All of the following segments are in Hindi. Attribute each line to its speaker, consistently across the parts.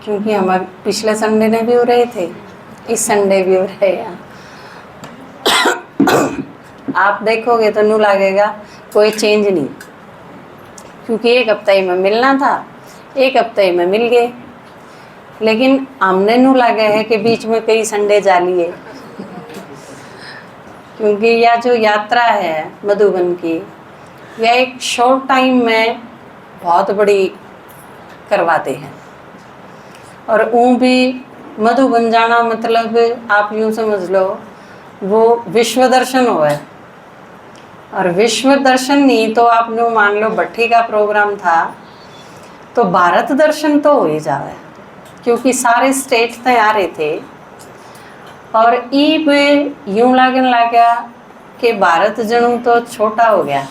Speaker 1: क्योंकि हम पिछले संडे ने भी हो रहे थे, इस संडे भी हो रहे हैं। आप देखोगे तो नू लगेगा कोई चेंज नहीं, क्योंकि एक हफ्ता ही में मिलना था, एक हफ्ता ही में मिल गए। लेकिन हमने नू लगे है कि बीच में कई संडे जा लिए, क्योंकि यह जो यात्रा है मधुबन की, यह एक शॉर्ट टाइम में बहुत बड़ी करवाते हैं। और ऊँ भी मधुबन जाना मतलब आप यूँ समझ लो वो विश्व दर्शन हुआ है। और विश्व दर्शन नहीं तो आप यूँ मान लो भट्ठी का प्रोग्राम था तो भारत दर्शन तो हो ही जावे, क्योंकि सारे स्टेट तय आ रहे थे। और ईब यूँ लगन लग गया कि भारत जनू तो छोटा हो गया,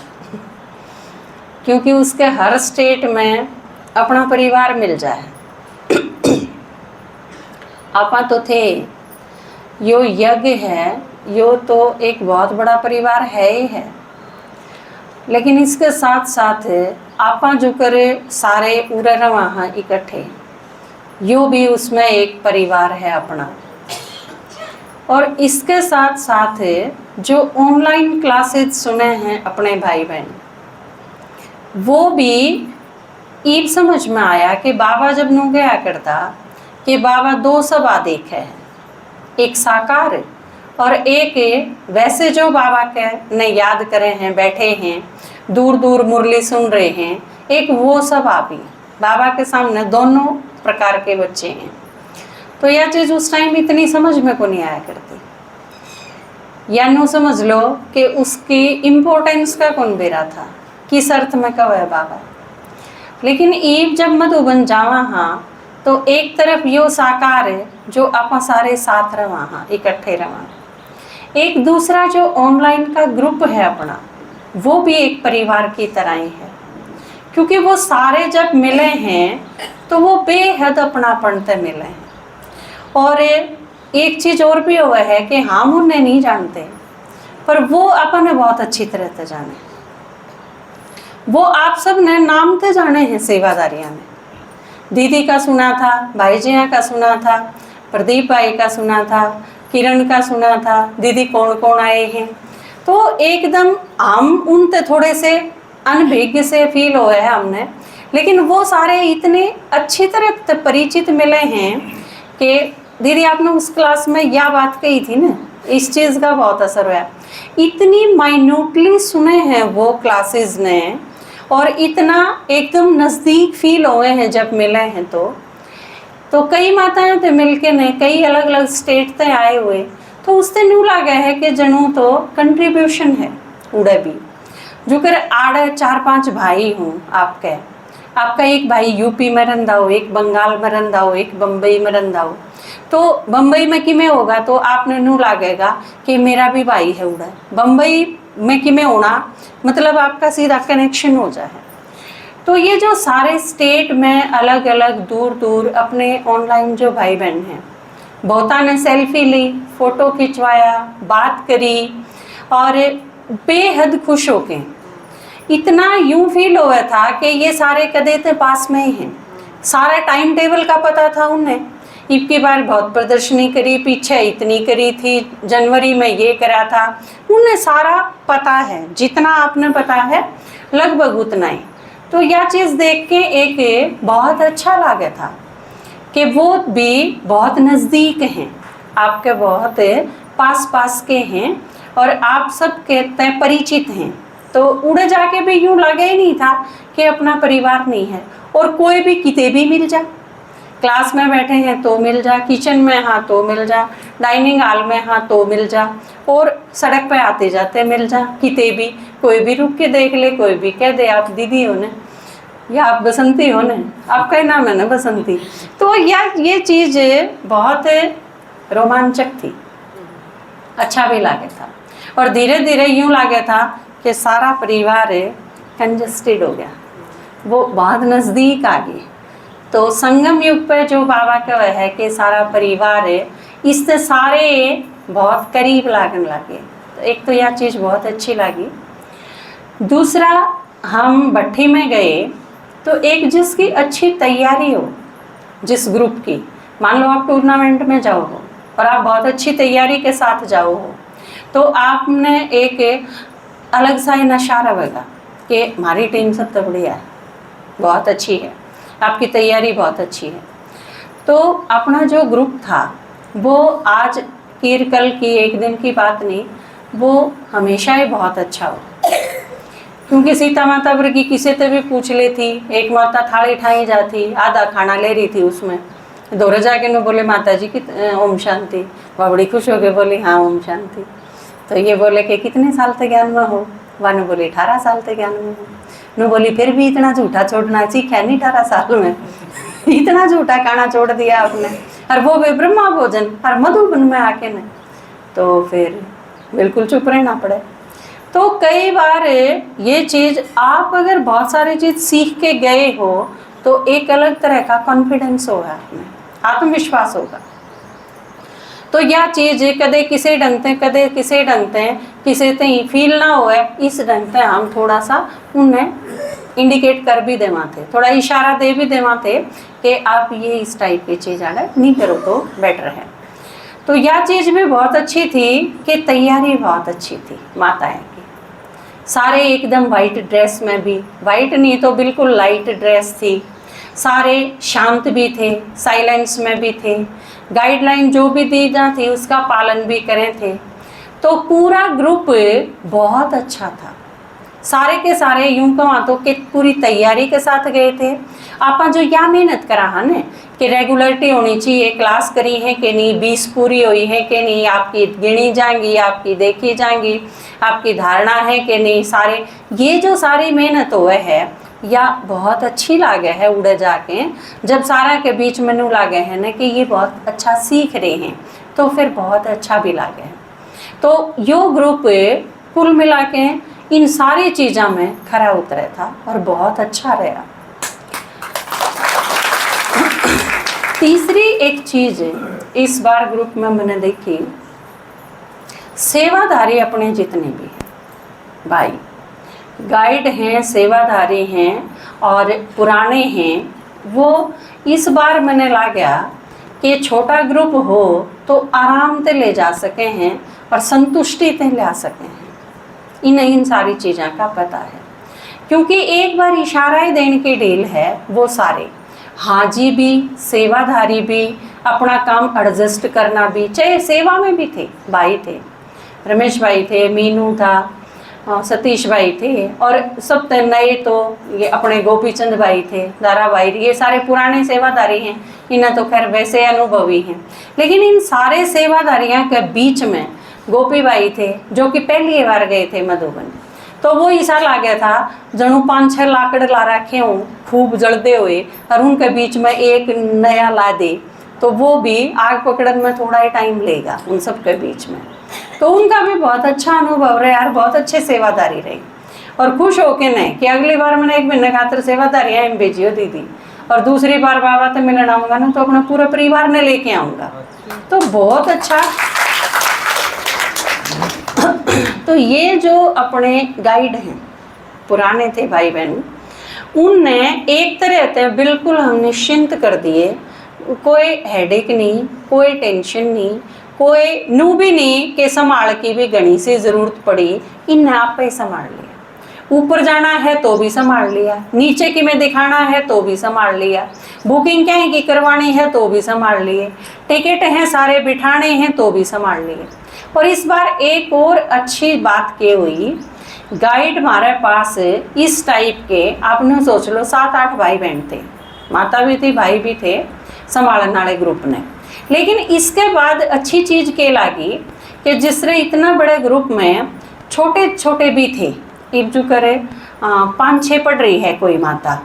Speaker 1: क्योंकि उसके हर स्टेट में अपना परिवार मिल जाए। आपा तो थे, यो यज्ञ है, यो तो एक बहुत बड़ा परिवार है ही है। लेकिन इसके साथ साथ आपा जो करे सारे उरे वहाँ इकट्ठे, यो भी उसमें एक परिवार है अपना। और इसके साथ साथ जो ऑनलाइन क्लासेस सुने हैं अपने भाई बहन, वो भी ईब समझ में आया कि बाबा जब नू गया करता कि बाबा दो सभा देखे हैं, एक साकार और एक वैसे जो बाबा के ने याद करे हैं, बैठे हैं दूर दूर मुरली सुन रहे हैं, एक वो सभा भी बाबा के सामने दोनों प्रकार के बच्चे हैं। तो यह चीज़ उस टाइम इतनी समझ में को नहीं आया करती, या नो समझ लो कि उसकी इम्पोर्टेंस का कौन बेरा था, किस अर्थ में कब है बाबा। लेकिन ईब जब मधुबन जावा हाँ तो एक तरफ यो साकार है जो आप सारे साथ रवा हाँ इकट्ठे रवा, एक दूसरा जो ऑनलाइन का ग्रुप है अपना, वो भी एक परिवार की तरह ही है। क्योंकि वो सारे जब मिले हैं तो वो बेहद अपनापन से मिले हैं। और एक चीज़ और भी हुआ है कि हम उन्हें नहीं जानते, पर वो अपने बहुत अच्छी तरह से जाने। वो आप सब ने नाम तो जाने हैं सेवादारियाँ ने, दीदी का सुना था, भाई जिया का सुना था, प्रदीप भाई का सुना था, किरण का सुना था, दीदी कौन कौन आए हैं। तो एकदम हम उनसे थोड़े से अनभिज्ञ से फील हुए हैं हमने, लेकिन वो सारे इतने अच्छी तरह परिचित मिले हैं कि दीदी आपने उस क्लास में यह बात कही थी ना, इस चीज़ का बहुत असर हुआ। इतनी माइन्यूटली सुने हैं वो क्लासेस ने, और इतना एकदम नज़दीक फील हुए हैं जब मिले हैं। तो कई माताएं थे मिलके ने, कई अलग अलग स्टेट से आए हुए, तो उससे न्यू लगा है कि जनू तो कंट्रीब्यूशन है उड़े भी। जो कर आड़े 4-5 भाई हूँ आपका एक भाई यूपी में रंधा हो, एक बंगाल में रंधा हो, एक बम्बई में रंधा हो। तो बम्बई में कि में होगा तो आपने नू लागेगा कि मेरा भी भाई है उड़ा, बम्बई में कि में होना मतलब आपका सीधा कनेक्शन हो जाए। तो ये जो सारे स्टेट में अलग अलग दूर दूर अपने ऑनलाइन जो भाई बहन हैं, बहुता ने सेल्फी ली, फ़ोटो खिंचवाया, बात करी, और बेहद खुश हो गए। इतना यूं फील हुआ था कि ये सारे कदे थे पास में ही हैं, सारा टाइम टेबल का पता था उन्हें। इबकी बार बहुत प्रदर्शनी करी, पीछे इतनी करी थी, जनवरी में ये करा था, उन्हें सारा पता है, जितना आपने पता है लगभग उतना ही। तो यह चीज़ देख के एक बहुत अच्छा लगा था कि वो भी बहुत नज़दीक हैं, आपके बहुत पास के हैं और आप सब के तय परिचित हैं। तो उड़े जाके भी यूँ लगे ही नहीं था कि अपना परिवार नहीं है। और कोई भी किते भी मिल जा, क्लास में बैठे हैं तो मिल जा, किचन में हाँ तो मिल जा, डाइनिंग हॉल में हाँ तो मिल जा, और सड़क पे आते जाते मिल जा, किते भी कोई भी रुक के देख ले, कोई भी कह दे आप दीदी हो न, या आप बसंती हो न, आपका नाम है ना बसंती। तो यार ये चीज़ बहुत रोमांचक थी, अच्छा भी लगे था। और धीरे धीरे यूँ लगे था कि सारा परिवार कंजस्टेड हो गया, वो बहुत नज़दीक आ गई। तो संगम युग पे जो बाबा का है कि सारा परिवार है, इससे सारे बहुत करीब लागन लगे। तो एक तो यह चीज़ बहुत अच्छी लगी। दूसरा, हम भट्ठी में गए तो एक जिसकी अच्छी तैयारी हो, जिस ग्रुप की, मान लो आप टूर्नामेंट में जाओ हो और आप बहुत अच्छी तैयारी के साथ जाओ हो, तो आपने एक अलग सा ही नशा रहेगा कि हमारी टीम सब तो बढ़िया है, बहुत अच्छी है, आपकी तैयारी बहुत अच्छी है। तो अपना जो ग्रुप था वो आज की कल की एक दिन की बात नहीं, वो हमेशा ही बहुत अच्छा हो। क्योंकि सीता माता पर की किसी से भी पूछ ले थी, एक माता थाली ठाई जाती, आधा खाना ले रही थी, उसमें दौड़े जाके न बोले माता जी की ओम शांति, वह बड़ी खुश हो गई, बोली हाँ ओम शांति। तो ये बोले कि कितने साल से ज्ञान में हो, वह ने बोली 18 साल से ज्ञान में हो। न बोली फिर भी इतना झूठा छोड़ना सीखा नहीं 18 साल में इतना झूठा खाना छोड़ दिया आपने, और वो भी ब्रह्मा भोजन और मधुबन में आके न, तो फिर बिल्कुल चुप रहना पड़े। तो कई बार ये चीज़ आप अगर बहुत सारी चीज़ सीख के गए हो तो एक अलग तरह का कॉन्फिडेंस होगा, आपमें आत्मविश्वास होगा। तो यह चीज़ कदे किसे डंगते कदे किसे डंगते किसे ते फील ना हो, इस डंगते हम थोड़ा सा उन्हें इंडिकेट कर भी देवा थे, थोड़ा इशारा दे भी देवा थे कि आप ये इस टाइप की चीज़ अगर नहीं करो तो बेटर है। तो यह चीज़ भी बहुत अच्छी थी कि तैयारी बहुत अच्छी थी माताएं की, सारे एकदम वाइट ड्रेस में भी, वाइट नहीं तो बिल्कुल लाइट ड्रेस थी, सारे शांत भी थे, साइलेंस में भी थे, गाइडलाइन जो भी दी जा थी उसका पालन भी करे थे। तो पूरा ग्रुप बहुत अच्छा था, सारे के सारे यूं कहा तो कि पूरी तैयारी के साथ गए थे। आप जो या मेहनत करा है न कि रेगुलरिटी होनी चाहिए, क्लास करी है कि नहीं, 20 पूरी हुई है कि नहीं, आपकी गिनी जाएंगी, आपकी देखी जाएंगी, आपकी धारणा है कि नहीं, सारे ये जो सारी मेहनत हुए है या बहुत अच्छी लागे है उड़े जाके, जब सारा के बीच में नू लागे है ना कि ये बहुत अच्छा सीख रहे हैं, तो फिर बहुत अच्छा भी लागे है। तो यो ग्रुप कुल मिला के इन सारी चीज़ों में खरा उतरे था और बहुत अच्छा रहा। तीसरी एक चीज़ इस बार ग्रुप में मैंने देखी, सेवाधारी अपने जितने भी हैं भाई, गाइड हैं, सेवाधारी हैं और पुराने हैं, वो इस बार मैंने लगा कि छोटा ग्रुप हो तो आराम से ले जा सके हैं और संतुष्टि से ले आ सके हैं। इन सारी चीज़ों का पता है, क्योंकि एक बार इशारा ही देने की डील है, वो सारे हाजी भी, सेवाधारी भी, अपना काम एडजस्ट करना भी, चाहे सेवा में भी थे, भाई थे, रमेश भाई थे, मीनू था, सतीश भाई थे, और सब नए तो ये अपने गोपीचंद भाई थे, दारा भाई, ये सारे पुराने सेवाधारी हैं, इन्हें तो खैर वैसे अनुभवी हैं। लेकिन इन सारे सेवाधारियों के बीच में गोपी भाई थे जो कि पहली बार गए थे मधुबन, तो वो ऐसा लगा था जणू 5-6 लाकड़ ला रखे हों खूब जलते हुए, और उनके बीच में एक नया ला दे तो वो भी आग पकड़ने में थोड़ा ही टाइम लेगा उन सब के बीच में। तो उनका भी बहुत अच्छा अनुभव रहा यार, बहुत अच्छे सेवादारी रही, और खुश होके नहीं कि अगली बार मैंने 1 महीने खातर सेवादारी एम भेजियो दीदी, और दूसरी बार बाबा से मिलने आऊँगा ना तो अपना पूरा परिवार ने लेके आऊँगा। तो बहुत अच्छा। तो ये जो अपने गाइड हैं पुराने थे भाई बहन, उनने एक तरह से बिल्कुल हम निश्चिंत कर दिए, कोई हेडेक नहीं, कोई टेंशन नहीं, कोई नू भी नहीं कि संभाल की भी गणी से ज़रूरत पड़ी, इन्हें आप ही संभाल लिया। ऊपर जाना है तो भी संभाल लिया, नीचे की में दिखाना है तो भी संभाल लिया, बुकिंग क्या है कि करवानी है तो भी संभाल लिए, टिकट हैं सारे बिठाने हैं तो भी संभाल लिए। और इस बार एक और अच्छी बात क्या हुई, गाइड हमारे पास इस टाइप के, आपने सोच लो 7-8 भाई बहन थे, माता भी थी, भाई भी थे, संभालने वाले ग्रुप ने। लेकिन इसके बाद अच्छी चीज़ के लगी कि जिससे इतना बड़े ग्रुप में छोटे छोटे भी थे, एक जो करे 5-6 पढ़ रही है कोई माता,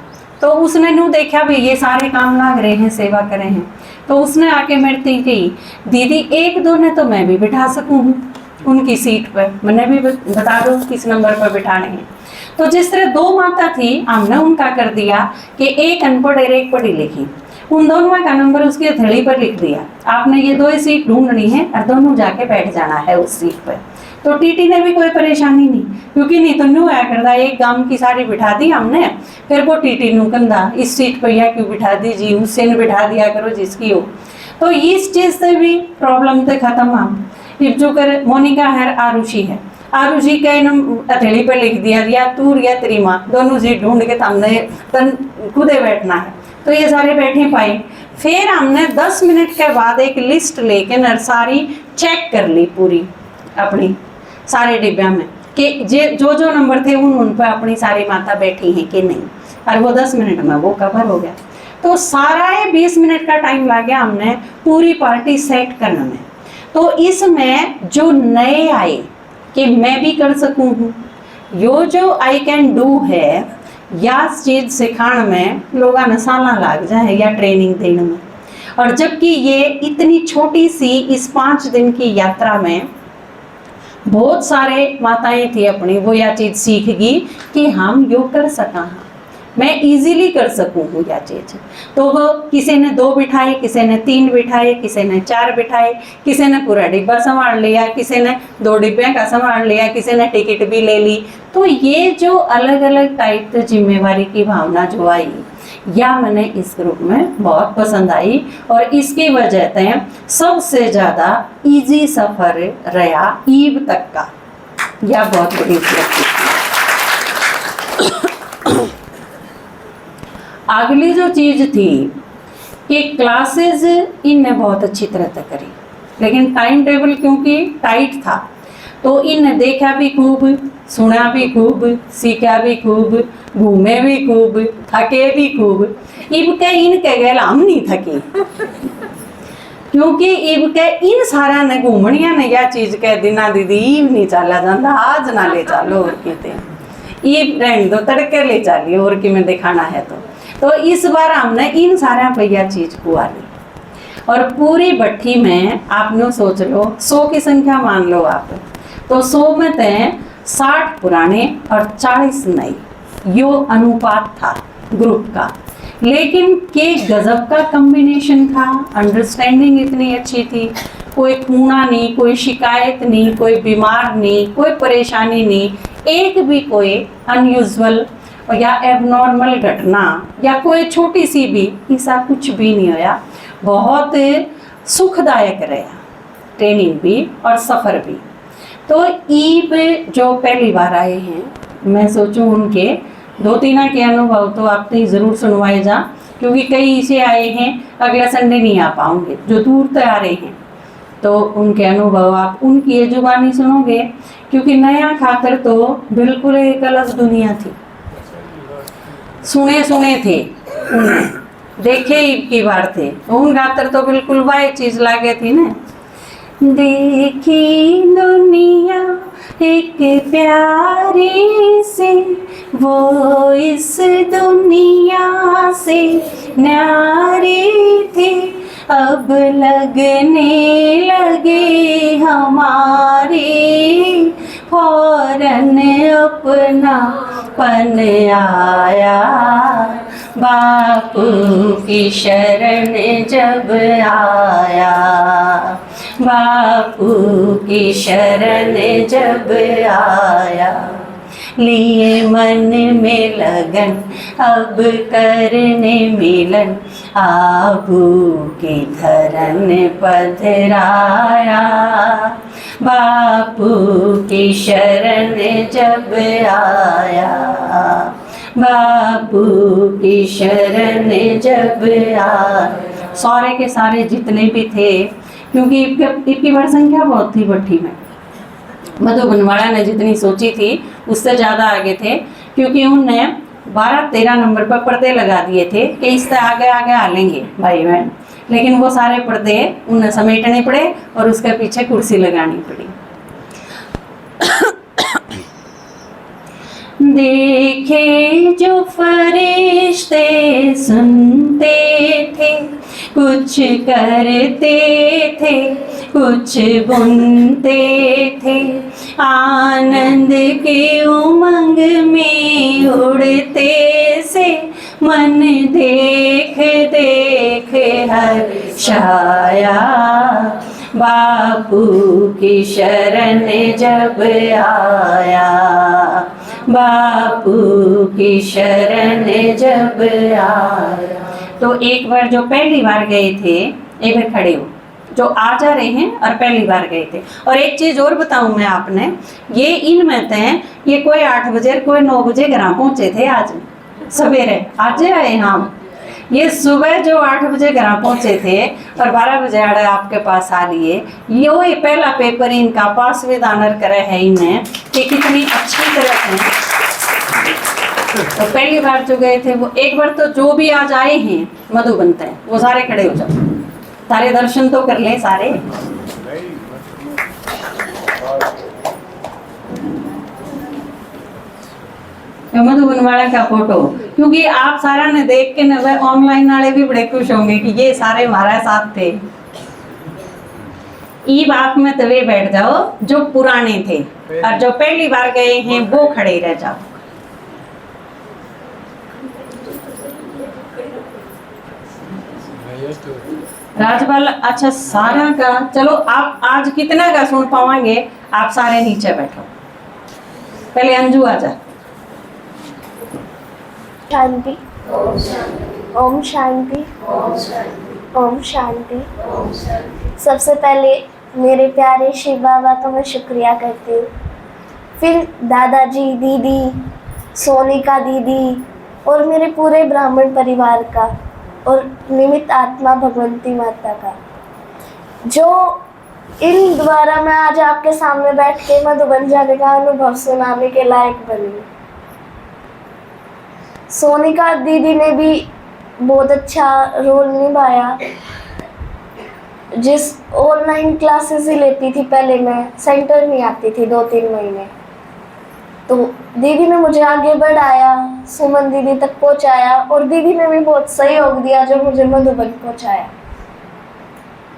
Speaker 1: तो उसने नू देखा भी ये सारे काम लाग रहे हैं, सेवा करे हैं, तो उसने आके मेरे से कही दीदी 1-2 ने तो मैं भी बिठा सकूँ उनकी सीट पर, मैंने भी बता दो किस नंबर पर बिठाने हैं। तो जिस तरह 2 माता थी, हमने उनका कर दिया कि एक अनपढ़ और एक पढ़ी लिखी, उन दोनों का नंबर उसकी हथेली पर लिख दिया, आपने ये 2 ही सीट ढूंढनी है और दोनों जाके बैठ जाना है उस सीट पर। तो टीटी ने भी कोई परेशानी नहीं, क्योंकि नहीं तो न्यू आया करता एक गांव की सारी बिठा दी हमने, फिर वो टीटी नू कंधा इस सीट पर या क्यों बिठा दी जी, उससे न बिठा दिया करो जिसकी हो। तो इस चीज से भी प्रॉब्लम तो खत्म हम। जो कर मोनिका है आरुषि है, आरुषि के हथेली पर लिख दिया या तू या तेरी माँ दोनों सीट ढूंढ के हमने तन खुदे बैठना है, तो ये सारे बैठे पाए। फिर हमने 10 मिनट के बाद एक लिस्ट लेके नर्सारी चेक कर ली पूरी अपनी सारे डिब्बा में कि जो जो नंबर थे उन पर अपनी सारी माता बैठी हैं कि नहीं, और वो 10 मिनट में वो कवर हो गया। तो सारा 20 मिनट का टाइम लग गया हमने पूरी पार्टी सेट करने में। तो इसमें जो नए आए कि मैं भी कर सकूं हूँ, यो जो आई कैन डू है या चीज सिखाने में लोग नसाना लग जाए या ट्रेनिंग देने में। और जबकि ये इतनी छोटी सी इस 5 दिन की यात्रा में बहुत सारे माताएं थी अपनी, वो यह चीज सीख गई कि हम योग कर सका, मैं इजीली कर सकूँ वो यह चीज। तो वो किसी ने 2 बिठाए, किसी ने 3 बिठाए, किसी ने 4 बिठाए, किसी ने पूरा डिब्बा संभाल लिया, किसी ने 2 डिब्बे का संभाल लिया, किसी ने टिकट भी ले ली। तो ये जो अलग अलग टाइप की जिम्मेवारी की भावना जो आई या मैंने इस ग्रुप में बहुत पसंद आई, और इसकी वजह से सबसे ज़्यादा इजी सफ़र रहा ईद तक का, यह बहुत बड़ी उपलब्धि। अगली जो चीज़ थी कि क्लासेस इनने बहुत अच्छी तरह से करी, लेकिन टाइम टेबल क्योंकि टाइट था तो इनने देखा भी खूब, सुना भी खूब, सीखा भी खूब, घूमे भी खूब, थके भी खूब। इब के इनके गैल हम नहीं थके क्योंकि इब के इन सारा ने घूमनिया ने यह चीज कह दिना दीदी इब नहीं चला जाता, आज ना ले चलो और किते इब रहने दो, तड़के ले चलिए और कि में दिखाना है। तो इस बार हमने इन सारा भैया चीज को आ ली, और पूरी भट्टी में आपने सोच लो 100 की संख्या मान लो आप, तो 100 में तय 60 पुराने और 40 नए, यो अनुपात था ग्रुप का। लेकिन के गजब का कॉम्बिनेशन था, अंडरस्टैंडिंग इतनी अच्छी थी, कोई कूड़ा नहीं, कोई शिकायत नहीं, कोई बीमार नहीं, कोई परेशानी नहीं, एक भी कोई अनयूजुअल या एबनॉर्मल घटना या कोई छोटी सी भी ऐसा कुछ भी नहीं होया। बहुत सुखदायक रहा ट्रेनिंग भी और सफ़र भी। तो ईब जो पहली बार आए हैं, मैं सोचूं उनके 2-3 के अनुभव तो आपने ज़रूर सुनवाए जा, क्योंकि कई ऐसे आए हैं अगला संडे नहीं आ पाओगे जो दूर से आ रहे हैं, तो उनके अनुभव आप उनकी ये जुबानी सुनोगे, क्योंकि नया खातर तो बिल्कुल एक अलग दुनिया थी। सुने थे उन्हें, देखे ईब की बार थे, उन खातर तो बिल्कुल वही चीज़ लागे थी ना। देखी दुनिया एक प्यारी से, वो इस दुनिया से न्यारी थी, अब लगने लगे हमारी, फौरन अपना पन आया, बापू की शरण जब आया, बापू की शरण जब आया, लिए मन में लगन अब करने मिलन, आबू की धरन पधराया, बापू की शरण जब आया, बापू की शरण जब आया। सारे के सारे जितने भी थे, क्योंकि इनकी बार संख्या बहुत थी भट्टी में, मधु बनवाड़ा ने जितनी सोची थी उससे ज़्यादा आगे थे, क्योंकि उनने 12-13 नंबर पर पर्दे लगा दिए थे कि इससे आगे आगे आ लेंगे भाई बहन, लेकिन वो सारे पर्दे उन्हें समेटने पड़े और उसके पीछे कुर्सी लगानी पड़ी। देखे जो फरिश्ते सुनते थे, कुछ करते थे, कुछ बुनते थे, आनंद के उमंग में उड़ते से, मन देख देख हर्षाया, बापू की शरण जब आया, बापू की शरण जब आया। तो एक बार जो पहली बार गए थे, एक बार खड़े हो, जो आ जा रहे हैं और पहली बार गए थे। और एक चीज और बताऊं मैं आपने, ये इनमें थे, ये कोई 8 बजे कोई 9 बजे घर पहुंचे थे आज सवेरे, आज आए हम। ये सुबह जो 8 बजे घर पहुंचे थे और 12 बजे आड़े आपके पास आ लिए। ये पहला पेपर इनका पास विद ऑनर करे है इन्हें, कि कितनी अच्छी तरह से। तो पहली बार जो गए थे वो, एक बार तो जो भी आज आए हैं मधुबन तक, वो सारे खड़े हो जाओ, सारे दर्शन तो कर लें सारे। मधुबन वाला का फोटो, क्योंकि आप सारा ने देख के ना वह ऑनलाइन वाले भी बड़े खुश होंगे कि ये सारे हमारे साथ थे। ई बात में तवे बैठ जाओ जो पुराने थे, और जो पहली बार गए हैं वो खड़े रह जाओ। राजपाल, अच्छा सारा का चलो, आप आज कितना का सुन पाओगे? आप सारे नीचे बैठो, पहले अंजू आ जा।
Speaker 2: शांति, ओम शांति, ओम शांति। सबसे पहले मेरे प्यारे शिव बाबा का मैं शुक्रिया करती हूँ, फिर दादाजी, दीदी, सोनिका दीदी और मेरे पूरे ब्राह्मण परिवार का, और निमित्त आत्मा भगवंती माता का, जो इन द्वारा मैं आज आपके सामने बैठ के मधुबन जाने का अनुभव सुनाने के लायक बनी। सोनिका दीदी ने भी बहुत अच्छा रोल निभाया। जिस ऑनलाइन क्लासेस ही लेती थी पहले, मैं सेंटर नहीं आती थी 2-3 महीने, तो दीदी ने मुझे आगे बढ़ाया, सुमन दीदी तक पहुंचाया, और दीदी ने भी बहुत सहयोग दिया जो मुझे मधुबन पहुंचाया।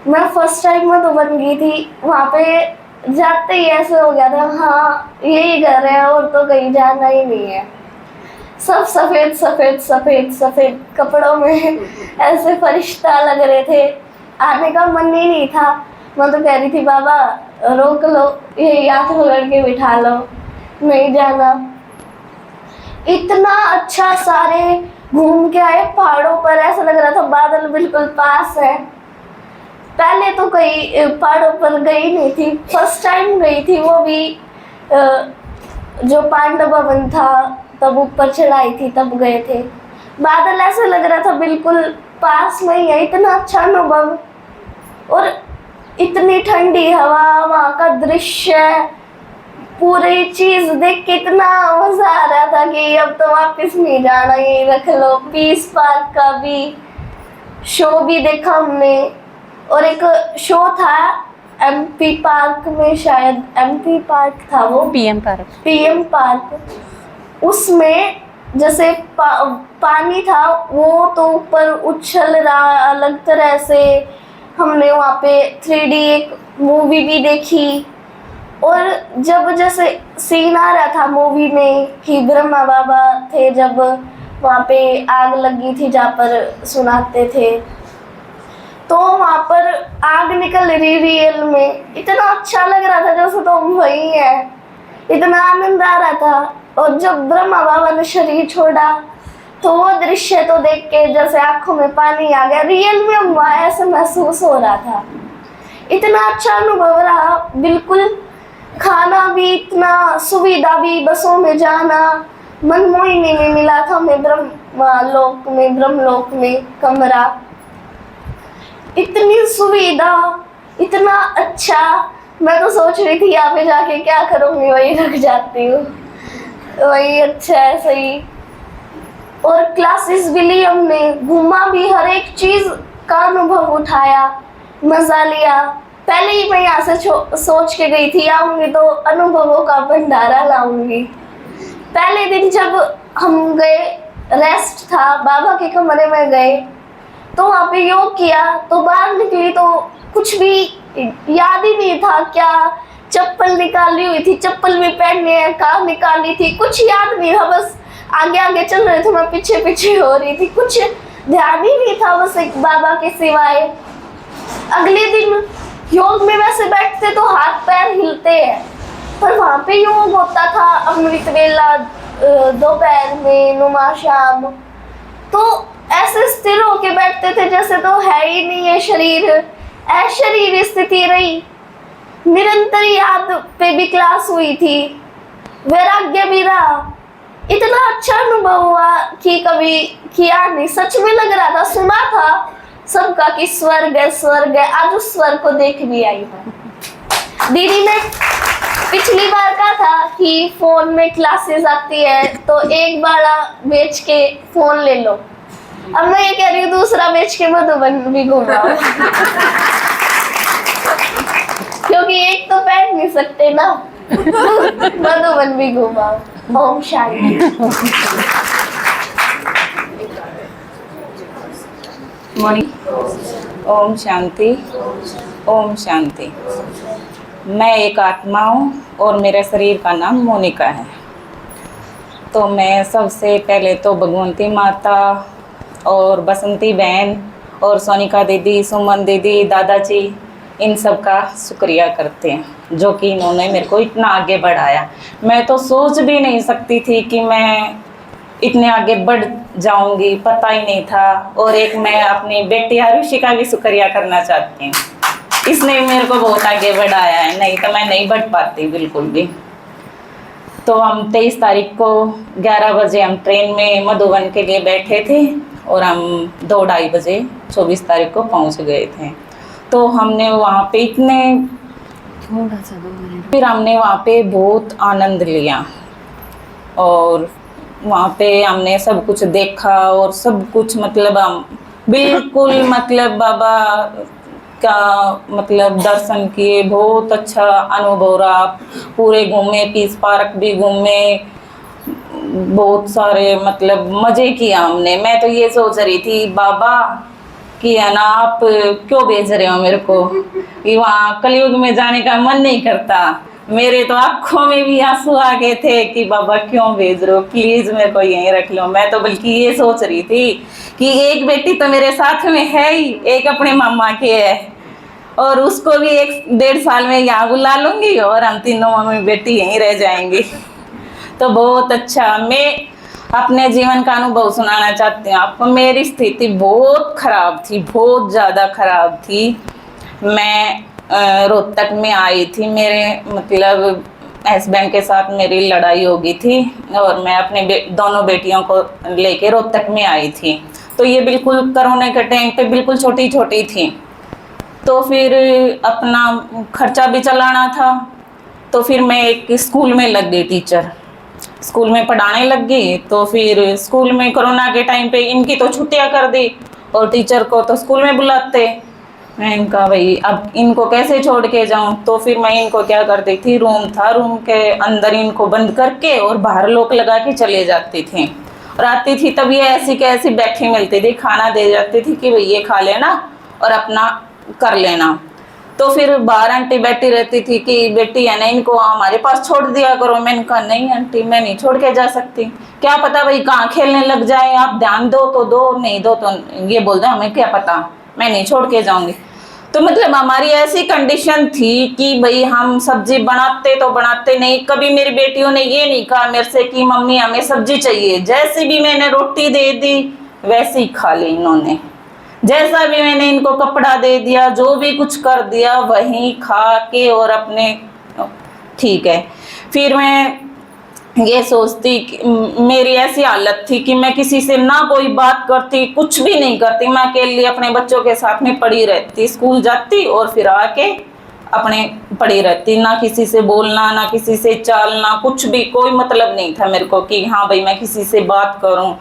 Speaker 2: मैं फर्स्ट टाइम मधुबन गई थी, वहाँ पे जाते ही ऐसे हो गया था, हाँ यही घर है और तो कहीं जाना ही नहीं है। सब सफ़ेद सफ़ेद सफ़ेद सफ़ेद कपड़ों में ऐसे फरिश्ता लग रहे थे, आने का मन ही नहीं था। मैं तो कह रही थी बाबा रोक लो, ये हाथ पकड़ के बिठा लो, नहीं जाना। इतना अच्छा सारे घूम के आए पहाड़ों पर, ऐसा लग रहा था बादल बिल्कुल पास है। पहले तो कहीं पहाड़ों पर गई नहीं थी, फर्स्ट टाइम गई थी, वो भी जो पांडव भवन था तब ऊपर चढ़ाई थी तब गए थे। बादल ऐसे लग रहा था बिल्कुल पास में ही है, इतना अच्छा अनुभव, और इतनी ठंडी हवा, वहाँ का दृश्य, पूरी चीज देख के इतना मजा आ रहा था कि अब तो वापस नहीं जाना, यही रख लो। पीस पार्क का भी शो भी देखा हमने, और एक शो था एमपी पार्क में, शायद एमपी पार्क था वो, पीएम पार्क, उसमें जैसे पानी था वो तो ऊपर उछल रहा अलग तरह से। हमने वहाँ पे 3D एक मूवी भी देखी, और जब जैसे सीन आ रहा था मूवी में कि ब्रह्मा बाबा थे, जब वहाँ पे आग लगी थी जहाँ पर सुनाते थे, तो वहाँ पर आग निकल रही रियल में, इतना अच्छा लग रहा था जैसे तो वही है, इतना आनंद आ रहा था। और जब ब्रह्मा बाबा ने शरीर छोड़ा तो वो दृश्य तो देख के जैसे आंखों में पानी आ गया, रियल में वहाँ ऐसा महसूस हो रहा था। इतना अच्छा अनुभव रहा, बिल्कुल खाना भी इतना, सुविधा भी, बसों में जाना, मनमोहिनी में मिला था हमें ब्रह्मलोक में कमरा, इतनी सुविधा, इतना अच्छा। मैं तो सोच रही थी यहाँ पे जाके क्या करूँगी, वही रख जाती हूँ, वही अच्छा है सही। और क्लासेस भी ली हमने, घूमा भी, हर एक चीज़ का अनुभव उठाया, मज़ा लिया। पहले ही मैं यहाँ से सोच के गई थी आऊँगी तो अनुभवों का भंडारा लाऊंगी। पहले दिन जब हम गए, रेस्ट था, बाबा के कमरे में गए तो वहाँ पे योग किया, तो बाहर निकली तो कुछ भी याद ही नहीं था, क्या चप्पल निकाली हुई थी, चप्पल भी पहनने है, कहाँ निकाली थी, कुछ याद नहीं था। बस आगे आगे चल रहे थे, मैं पीछे पीछे हो रही थी, कुछ ध्यान ही नहीं था बस एक बाबा के सिवाय। अगले दिन योग में वैसे बैठते तो हाथ पैर हिलते हैं, पर वहाँ पे योग होता था अमृत वेला, दोपहर में, नुमा शाम, तो ऐसे स्थिर होके बैठते थे जैसे तो है ही नहीं है शरीर, अशरीर स्थिति रही। निरंतर याद पे भी क्लास हुई थी, वैराग्य भी रहा। इतना अच्छा अनुभव हुआ कि कभी किया नहीं, सच में लग रहा था, सुना था सबका कि स्वर्ग है, आज उस स्वर्ग को देख भी आई हूँ। दीदी ने पिछली बार कहा था कि फोन में क्लासेस आती है तो एक बाड़ा बेच के फोन ले लो। अब मैं ये कह रही हूँ दूसरा बेच के मधुबन भी घुमाओ क्योंकि एक तो बैठ नहीं सकते ना मधुबन भी घुमाओ। ओम शांति।
Speaker 3: ओम शांति। ओम शांति। मैं एक आत्मा हूँ और मेरे शरीर का नाम मोनिका है। तो मैं सबसे पहले तो भगवंती माता और बसंती बहन और सोनिका दीदी, सुमन दीदी, दादाजी, इन सब का शुक्रिया करते हैं जो कि इन्होंने मेरे को इतना आगे बढ़ाया। मैं तो सोच भी नहीं सकती थी कि मैं इतने आगे बढ़ जाऊंगी, पता ही नहीं था। और एक मैं अपनी बेटी आरुषि का भी शुक्रिया करना चाहती हूँ, इसने मेरे को बहुत आगे बढ़ाया है, नहीं तो मैं नहीं बढ़ पाती बिल्कुल भी। तो हम 23 तारीख को 11 बजे हम ट्रेन में मधुबन के लिए बैठे थे और हम 2-2:30 बजे 24 तारीख को पहुँच गए थे। तो हमने वहाँ पे फिर हमने वहाँ पे बहुत आनंद लिया और वहाँ पे हमने सब कुछ देखा और सब कुछ मतलब हम बिल्कुल मतलब बाबा का मतलब दर्शन किए, बहुत अच्छा अनुभव रहा। पूरे घूमे, पीस पार्क भी घूमे, बहुत सारे मतलब मज़े किया हमने। मैं तो ये सोच रही थी बाबा कि है ना आप क्यों भेज रहे हो मेरे को, कि वहाँ कलयुग में जाने का मन नहीं करता। मेरे तो आँखों में भी आंसू आ गए थे कि बाबा क्यों भेज रहे हो, प्लीज़ मेरे को यहीं रख लो। मैं तो बल्कि ये सोच रही थी कि एक बेटी तो मेरे साथ में है ही, एक अपने मामा के है और उसको भी 1-1.5 साल में यहाँ बुला लूँगी और हम तीनों मम्मी बेटी यहीं रह जाएंगी। तो बहुत अच्छा। मैं अपने जीवन का अनुभव सुनाना चाहती हूँ आपको। मेरी स्थिति बहुत ख़राब थी, बहुत ज़्यादा ख़राब थी। मैं रोहतक में आई थी, मेरे मतलब हस्बैंड के साथ मेरी लड़ाई हो गई थी और मैं अपने दोनों बेटियों को लेके रोहतक में आई थी। तो ये बिल्कुल कोरोना के टाइम पे बिल्कुल छोटी छोटी थी। तो फिर अपना खर्चा भी चलाना था, तो फिर मैं एक स्कूल में लग गई, टीचर स्कूल में पढ़ाने लग गई। तो फिर स्कूल में कोरोना के टाइम पे इनकी तो छुट्टियां कर दी और टीचर को तो स्कूल में बुलाते। मैं इनका भाई अब इनको कैसे छोड़ के जाऊं, तो फिर मैं इनको क्या करती थी, रूम था, रूम के अंदर इनको बंद करके और बाहर लॉक लगा के चले जाती थी। और आती थी तब ये ऐसी कैसी बैठी मिलती थी, खाना दे जाती थी कि भाई ये खा लेना और अपना कर लेना। तो फिर बाहर आंटी बैठी रहती थी कि बेटी है ना इनको हमारे पास छोड़ दिया करो। मैंने कहा नहीं आंटी मैं नहीं छोड़ के जा सकती, क्या पता भाई कहाँ खेलने लग जाए, आप ध्यान दो तो दो, नहीं दो तो ये बोल दो, हमें क्या पता, मैं नहीं छोड़ के जाऊंगी। तो मतलब हमारी ऐसी कंडीशन थी कि भाई हम सब्जी बनाते तो बनाते नहीं। कभी मेरी बेटियों ने ये नहीं कहा मेरे से कि मम्मी हमें सब्जी चाहिए, जैसे भी मैंने रोटी दे दी वैसे ही खा ली इन्होंने। जैसा भी मैंने इनको कपड़ा दे दिया, जो भी कुछ कर दिया वहीं खा के और अपने ठीक है। फिर मैं ये सोचती कि मेरी ऐसी हालत थी कि मैं किसी से ना कोई बात करती, कुछ भी नहीं करती। मैं अकेली अपने बच्चों के साथ में पड़ी रहती, स्कूल जाती और फिर आके अपने पड़ी रहती, ना किसी से बोलना, ना किसी से चालना, कुछ भी कोई मतलब नहीं था मेरे को कि हाँ भाई मैं किसी से बात करूं।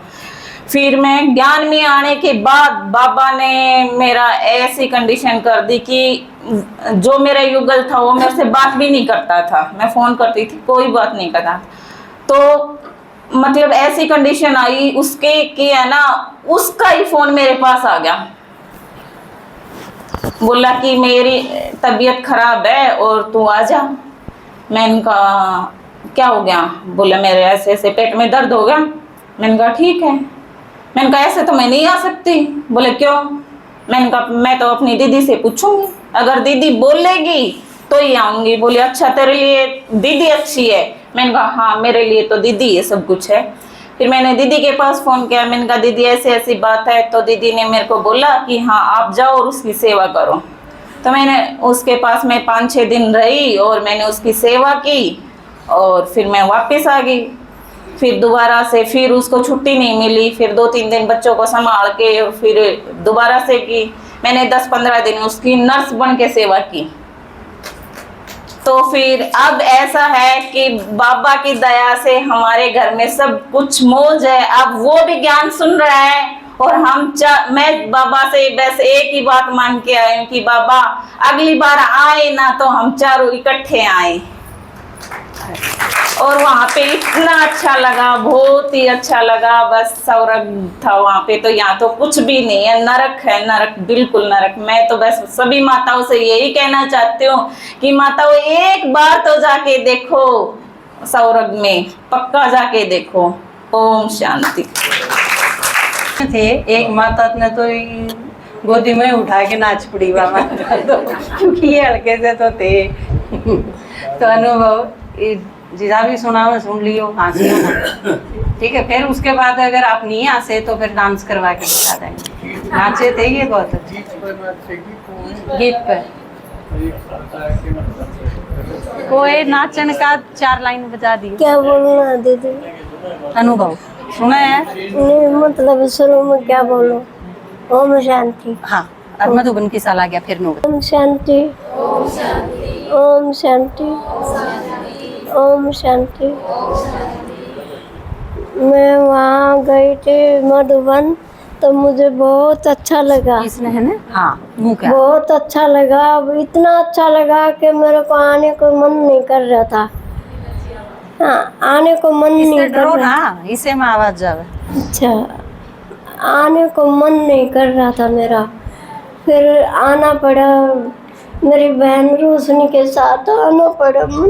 Speaker 3: फिर मैं ज्ञान में आने के बाद बाबा ने मेरा ऐसी कंडीशन कर दी कि जो मेरा युगल था वो मेरे से बात भी नहीं करता था। मैं फ़ोन करती थी, कोई बात नहीं करता। तो मतलब ऐसी कंडीशन आई उसके कि है ना उसका ही फ़ोन मेरे पास आ गया, बोला कि मेरी तबीयत ख़राब है और तू आ जा। मैंने कहा क्या हो गया, बोला मेरे ऐसे ऐसे पेट में दर्द हो गया। मैंने कहा ठीक है। मैंने कहा ऐसे तो मैं नहीं आ सकती। बोले क्यों? मैंने कहा मैं तो अपनी दीदी से पूछूंगी, अगर दीदी बोलेगी तो ही आऊंगी। बोली अच्छा तेरे लिए दीदी अच्छी है। मैंने कहा हाँ मेरे लिए तो दीदी ये सब कुछ है। फिर मैंने दीदी के पास फ़ोन किया, मैंने कहा दीदी ऐसी ऐसी बात है। तो दीदी ने मेरे को बोला कि हाँ आप जाओ और उसकी सेवा करो। तो मैंने उसके पास में 5-6 दिन रही और मैंने उसकी सेवा की और फिर मैं वापस आ गई। फिर दोबारा से फिर उसको छुट्टी नहीं मिली। फिर 2-3 दिन बच्चों को संभाल के और फिर दोबारा से की। मैंने 10-15 दिन उसकी नर्स बन के सेवा की। तो फिर अब ऐसा है कि बाबा की दया से हमारे घर में सब कुछ मौज है। अब वो भी ज्ञान सुन रहा है और मैं बाबा से बस एक ही बात मांग के आई हूँ कि बाबा अगली बार आए ना तो हम चारों इकट्ठे आए। और वहाँ पे इतना अच्छा लगा, बहुत ही अच्छा लगा। बस सौरभ था वहाँ पे, तो यहाँ तो कुछ भी नहीं है, नरक है, नरक, बिल्कुल नरक। मैं तो बस सभी माताओं से यही कहना चाहती हूँ कि माताओं एक बार तो जाके देखो सौरभ में, पक्का जाके देखो। ओम शांति।
Speaker 1: थे एक माता ने तो गोदी में उठा के नाच पड़ी बाबा तो, क्योंकि ये हल्के से तो थे। तो अनुभव जिदा भी सुन लियो, हंसियो ना, ठीक है। फिर उसके बाद अगर आप नहीं हंसे तो फिर डांस करवा के दिखा देंगे। नाचे थे ये बहुत गीत पर कोई नाचन का 4 लाइन बजा दी।
Speaker 2: क्या बोलना दीदी?
Speaker 1: अनुभव सुना है?
Speaker 2: नहीं, मतलब शुरू में क्या बोलूं? ओम शांति।
Speaker 1: हाँ, अब मधुबन की साल आ गया फिर नो।
Speaker 2: ओम शांति, ओम शांति, ओम शांति। मैं वहाँ गई थी मधुबन, तो मुझे बहुत अच्छा लगा।
Speaker 1: इसने है ना? हाँ, मुँह क्या?
Speaker 2: बहुत अच्छा लगा, इतना अच्छा लगा कि मेरे को आने को मन नहीं कर रहा था। हाँ, आने को मन नहीं कर रहा।
Speaker 1: हाँ, इसे में आवाज जावे।
Speaker 2: अच्छा, आने को मन नहीं कर रहा था मेरा, फिर आना पड़ा। मेरी बहन रोशनी के साथ आना पड़ा। मन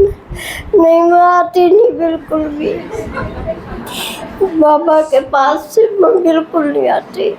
Speaker 2: नहीं, मैं आती नहीं बिल्कुल भी, बाबा के पास से मैं बिल्कुल नहीं आती।